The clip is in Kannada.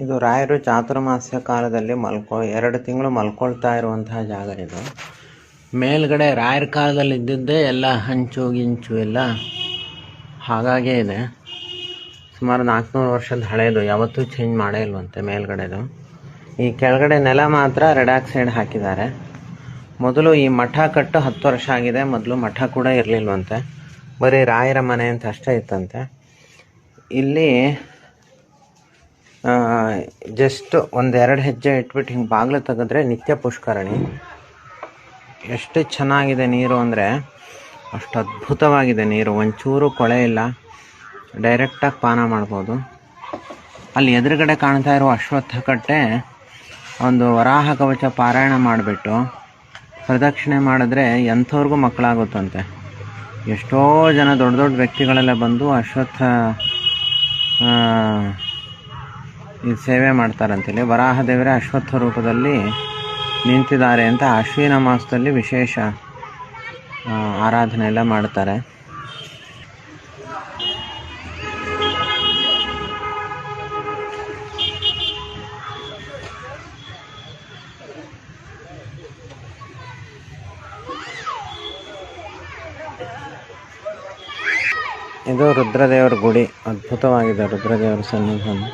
ಇದು ರಾಯರು ಚಾತುರ್ಮಾಸ್ಯ ಕಾಲದಲ್ಲಿ 2 ತಿಂಗಳು ಮಲ್ಕೊಳ್ತಾ ಇರುವಂತಹ ಜಾಗ ಇದು. ಮೇಲ್ಗಡೆ ರಾಯರ ಕಾಲದಲ್ಲಿ ಇದ್ದಿದ್ದೇ ಎಲ್ಲ ಹಂಚು ಗಿಂಚು ಎಲ್ಲ ಹಾಗಾಗೇ ಇದೆ. ಸುಮಾರು 400 ವರ್ಷದ ಹಳೇದು, ಯಾವತ್ತೂ ಚೇಂಜ್ ಮಾಡೇ ಇಲ್ವಂತೆ ಮೇಲ್ಗಡೆದು. ಈ ಕೆಳಗಡೆ ನೆಲ ಮಾತ್ರ ರೆಡ್ ಆಕ್ಸೈಡ್ ಹಾಕಿದ್ದಾರೆ. ಮೊದಲು ಈ ಮಠ ಕಟ್ಟು 10 ವರ್ಷ ಆಗಿದೆ. ಮೊದಲು ಮಠ ಕೂಡ ಇರಲಿಲ್ವಂತೆ, ಬರೀ ರಾಯರ ಮನೆ ಅಂತ ಅಷ್ಟೇ ಇತ್ತಂತೆ. ಇಲ್ಲಿ ಜಸ್ಟ್ 1-2 ಹೆಜ್ಜೆ ಇಟ್ಬಿಟ್ಟು ಹಿಂಗೆ ಬಾಗಿಲು ತೆಗೆದ್ರೆ ನಿತ್ಯ ಪುಷ್ಕರಣಿ. ಎಷ್ಟು ಚೆನ್ನಾಗಿದೆ ನೀರು ಅಂದರೆ ಅಷ್ಟು ಅದ್ಭುತವಾಗಿದೆ ನೀರು. ಒಂಚೂರು ಕೊಳೆ ಇಲ್ಲ, ಡೈರೆಕ್ಟಾಗಿ ಪಾನ ಮಾಡ್ಬೋದು. ಅಲ್ಲಿ ಎದುರುಗಡೆ ಕಾಣ್ತಾ ಇರೋ ಅಶ್ವತ್ಥ ಕಟ್ಟೆ ಒಂದು ವರಾಹ ಕವಚ ಪಾರಾಯಣ ಮಾಡಿಬಿಟ್ಟು ಪ್ರದಕ್ಷಿಣೆ ಮಾಡಿದ್ರೆ ಎಂಥವ್ರಿಗೂ ಮಕ್ಕಳಾಗುತ್ತಂತೆ. ಎಷ್ಟೋ ಜನ ದೊಡ್ಡ ದೊಡ್ಡ ವ್ಯಕ್ತಿಗಳೆಲ್ಲ ಬಂದು ಅಶ್ವತ್ಥ ಈ ಸೇವೆ ಮಾಡ್ತಾರಂತೇಳಿ. ವರಾಹ ದೇವರೇ ಅಶ್ವತ್ಥ ರೂಪದಲ್ಲಿ ನಿಂತಿದ್ದಾರೆ ಅಂತ ಅಶ್ವಿನ ಮಾಸದಲ್ಲಿ ವಿಶೇಷ ಆರಾಧನೆ ಎಲ್ಲ ಮಾಡ್ತಾರೆ. ಇದು ರುದ್ರದೇವರ ಗುಡಿ, ಅದ್ಭುತವಾಗಿದೆ ರುದ್ರದೇವರ ಸನ್ನಿಧಾನ.